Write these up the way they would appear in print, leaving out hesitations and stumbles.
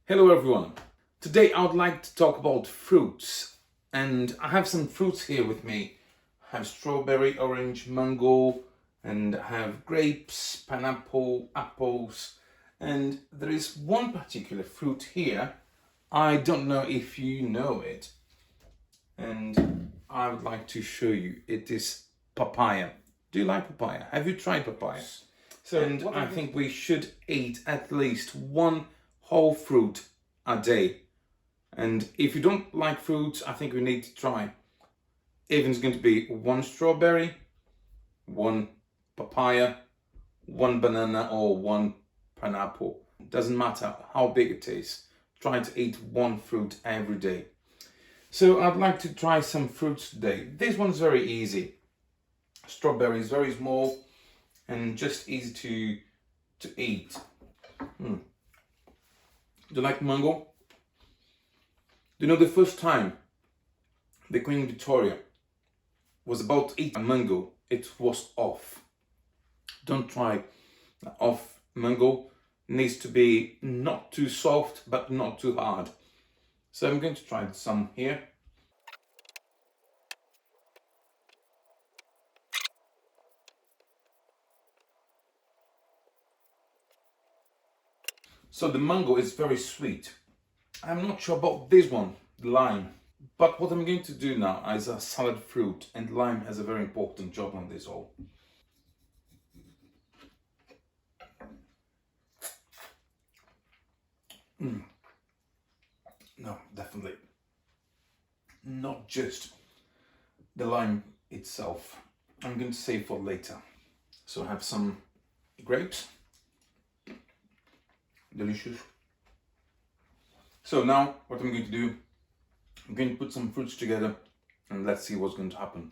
Hello everyone. Today I would like to talk about fruits, and I have some fruits here with me. I have strawberry, orange, mango, and I have grapes, pineapple, apples, and there is one particular fruit here. I don't know if you know it, and I would like to show you. It is papaya. Do you like papaya? Have you tried papaya? And I think we should eat at least one whole fruit a day. And if you don't like fruits, I think we need to try. Even it's going to be one strawberry, one papaya, one banana, or one pineapple. Doesn't matter how big it is. Try to eat one fruit every day. So I'd like to try some fruits today. This one's very easy. Strawberry is very small and just easy to eat. Do you like mango? Do you know the first time the Queen Victoria was about to eat a mango, it was off. Don't try off mango. It needs to be not too soft but not too hard. So I'm going to try some here. So the mango is very sweet. I'm not sure about this one, the lime. But what I'm going to do now is a salad fruit, and lime has a very important job on this all. No, definitely not just the lime itself. I'm going to save for later. So I have some grapes. Delicious. So now what I'm going to do, I'm going to put some fruits together and let's see what's going to happen.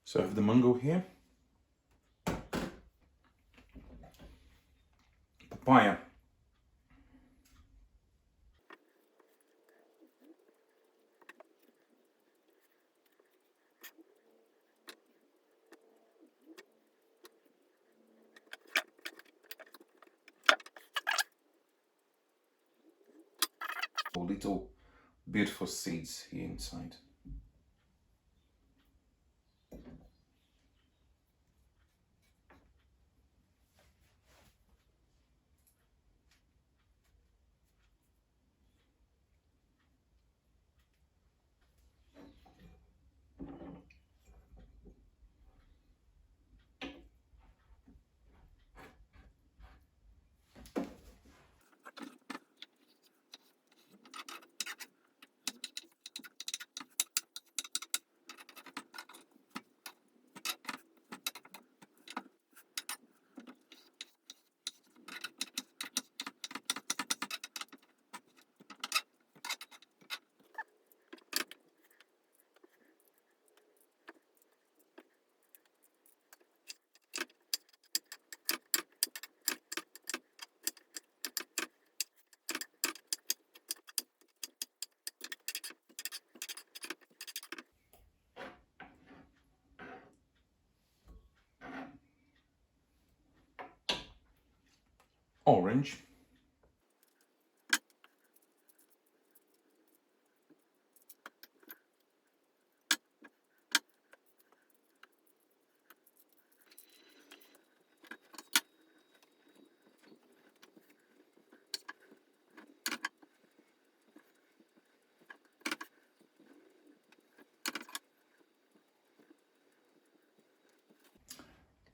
So I have the mango here, papaya, little beautiful seeds here inside. Orange.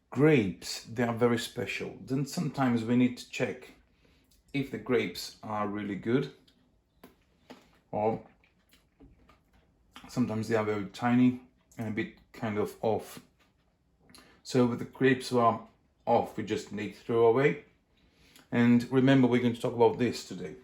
Grapes, they are very special. Then sometimes we need to check if the grapes are really good, or sometimes they are very tiny and a bit kind of off. So with the grapes who are off, we just need to throw away. And remember, we're going to talk about this today.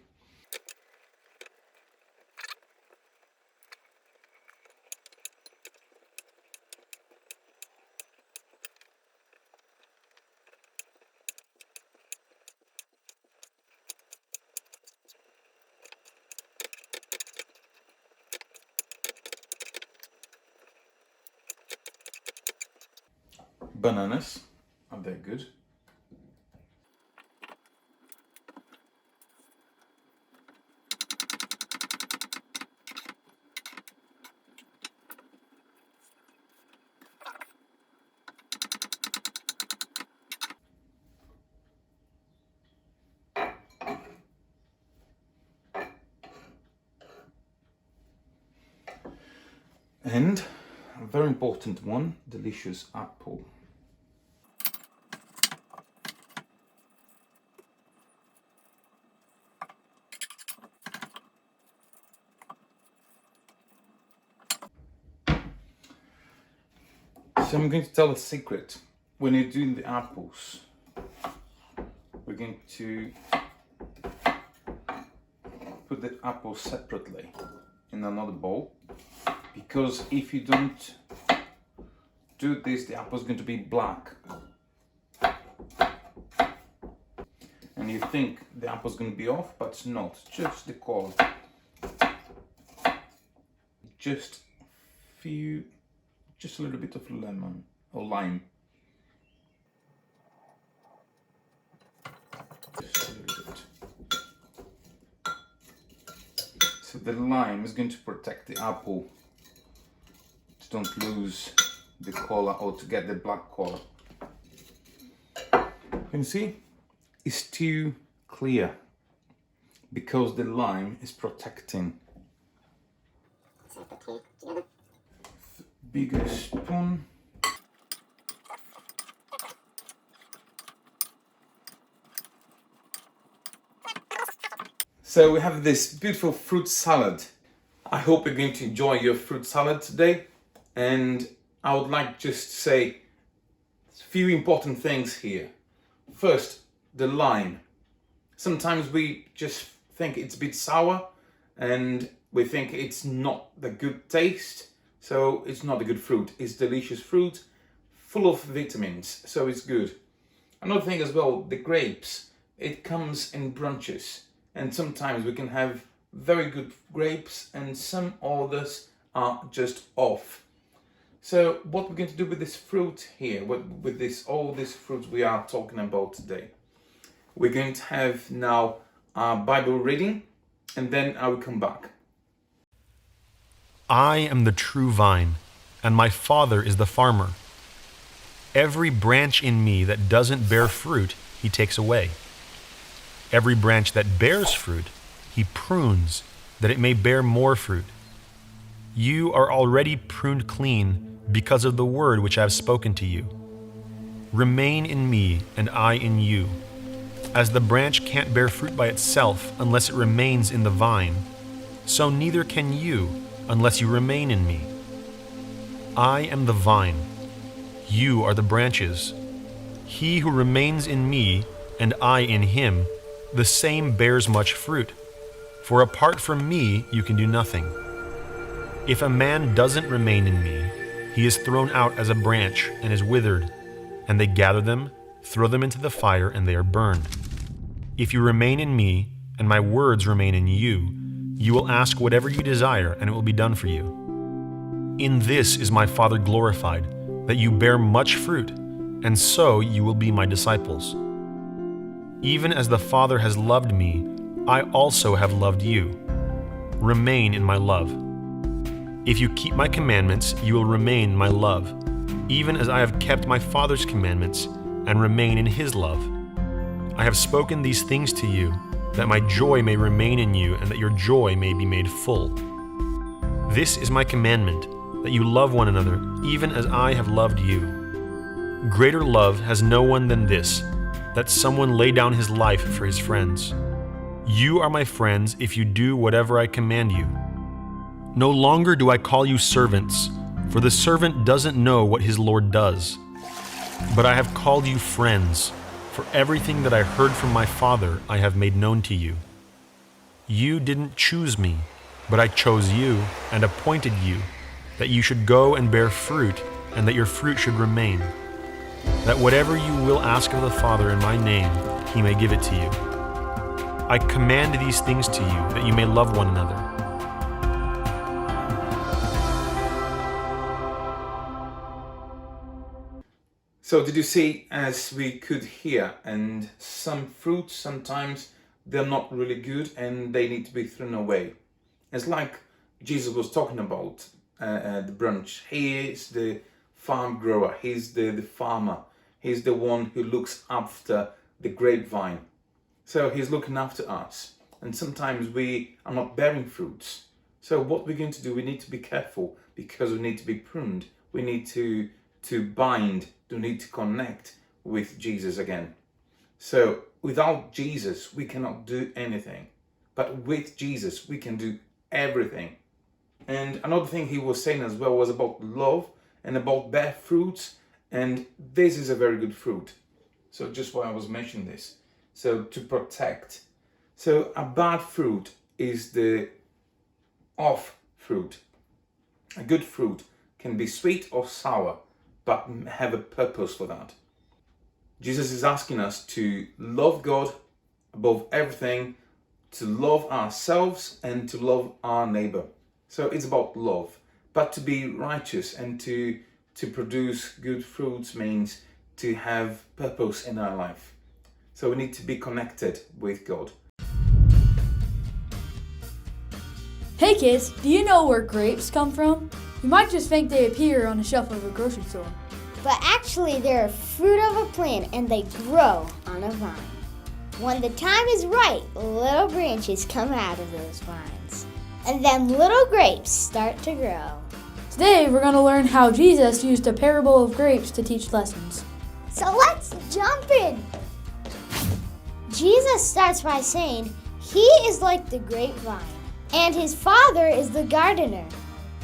bananas. Are they good? And a very important one, delicious apple. So I'm going to tell a secret. When you're doing the apples, we're going to put the apples separately in another bowl, because if you don't do this, the apple is going to be black. And you think the apple is going to be off, but it's not, just the core. Just a little bit of lemon or lime. Just a little bit. So the lime is going to protect the apple to don't lose the color or to get the black color. You can see it's too clear because the lime is protecting. Bigger spoon. So we have this beautiful fruit salad. I hope you're going to enjoy your fruit salad today. And I would like just to say a few important things here. First, the lime. Sometimes we just think it's a bit sour and we think it's not the good taste. So it's not a good fruit. It's delicious fruit, full of vitamins, so it's good. Another thing as well, the grapes. It comes in bunches, and sometimes we can have very good grapes and some others are just off. So what we're going to do with this fruit here, with all these fruits we are talking about today, we're going to have now our Bible reading, and then I will come back. I am the true vine, and my Father is the farmer. Every branch in me that doesn't bear fruit, he takes away. Every branch that bears fruit, he prunes, that it may bear more fruit. You are already pruned clean because of the word which I have spoken to you. Remain in me, and I in you. As the branch can't bear fruit by itself unless it remains in the vine, so neither can you unless you remain in me. I am the vine, you are the branches. He who remains in me, and I in him, the same bears much fruit. For apart from me you can do nothing. If a man doesn't remain in me, he is thrown out as a branch and is withered, and they gather them, throw them into the fire, and they are burned. If you remain in me, and my words remain in you, you will ask whatever you desire, and it will be done for you. In this is my Father glorified, that you bear much fruit, and so you will be my disciples. Even as the Father has loved me, I also have loved you. Remain in my love. If you keep my commandments, you will remain in my love, even as I have kept my Father's commandments and remain in his love. I have spoken these things to you, that my joy may remain in you and that your joy may be made full. This is my commandment, that you love one another, even as I have loved you. Greater love has no one than this, that someone lay down his life for his friends. You are my friends if you do whatever I command you. No longer do I call you servants, for the servant doesn't know what his Lord does. But I have called you friends, for everything that I heard from my Father I have made known to you. You didn't choose me, but I chose you and appointed you, that you should go and bear fruit, and that your fruit should remain, that whatever you will ask of the Father in my name, he may give it to you. I command these things to you, that you may love one another. So did you see, as we could hear, and some fruits sometimes they're not really good and they need to be thrown away. It's like Jesus was talking about the branch. He is the farm grower. He's the farmer. He's the one who looks after the grapevine. So he's looking after us. And sometimes we are not bearing fruits. So what we're going to do, we need to be careful because we need to be pruned. We need to bind. We need to connect with Jesus again. So without Jesus, we cannot do anything. But with Jesus, we can do everything. And another thing he was saying as well was about love and about bear fruits. And this is a very good fruit. So just why I was mentioning this. So to protect. So a bad fruit is the off fruit. A good fruit can be sweet or sour, but have a purpose for that. Jesus is asking us to love God above everything, to love ourselves and to love our neighbor. So it's about love. But to be righteous and to produce good fruits means to have purpose in our life. So we need to be connected with God. Hey kids, do you know where grapes come from? You might just think they appear on the shelf of a grocery store. But actually they're a fruit of a plant and they grow on a vine. When the time is right, little branches come out of those vines. And then little grapes start to grow. Today we're going to learn how Jesus used a parable of grapes to teach lessons. So let's jump in. Jesus starts by saying he is like the grapevine and his father is the gardener.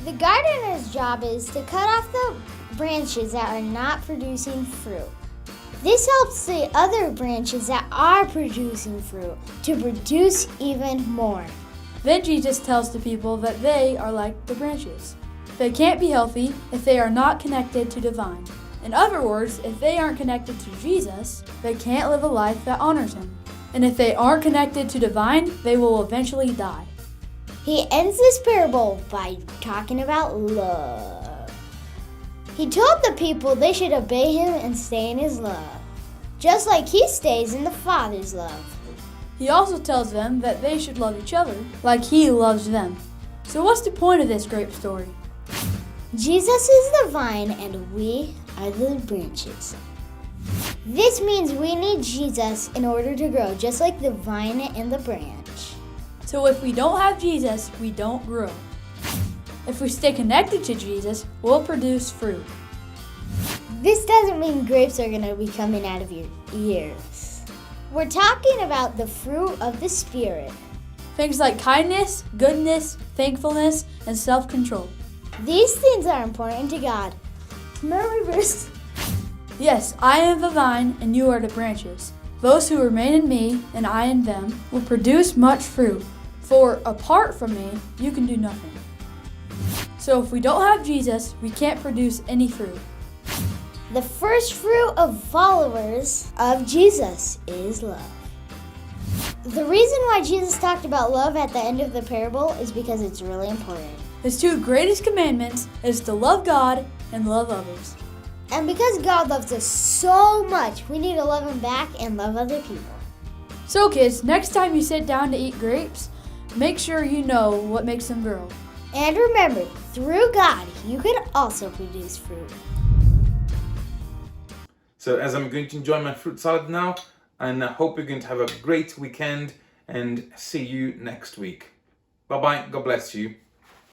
The gardener's job is to cut off the branches that are not producing fruit. This helps the other branches that are producing fruit to produce even more. Then Jesus tells the people that they are like the branches. They can't be healthy if they are not connected to the vine. In other words, if they aren't connected to Jesus, they can't live a life that honors him. And if they aren't connected to the vine, they will eventually die. He ends this parable by talking about love. He told the people they should obey him and stay in his love, just like he stays in the Father's love. He also tells them that they should love each other like he loves them. So what's the point of this grape story? Jesus is the vine and we are the branches. This means we need Jesus in order to grow, just like the vine and the branch. So if we don't have Jesus, we don't grow. If we stay connected to Jesus, we'll produce fruit. This doesn't mean grapes are going to be coming out of your ears. We're talking about the fruit of the Spirit. Things like kindness, goodness, thankfulness, and self-control. These things are important to God. Remember verse. Yes, I am the vine, and you are the branches. Those who remain in me, and I in them, will produce much fruit. For apart from me, you can do nothing. So if we don't have Jesus, we can't produce any fruit. The first fruit of followers of Jesus is love. The reason why Jesus talked about love at the end of the parable is because it's really important. His two greatest commandments is to love God and love others. And because God loves us so much, we need to love him back and love other people. So kids, next time you sit down to eat grapes, make sure you know what makes them grow. And remember, through God, you can also produce fruit. So as I'm going to enjoy my fruit salad now, and I hope you're going to have a great weekend and see you next week. Bye-bye. God bless you.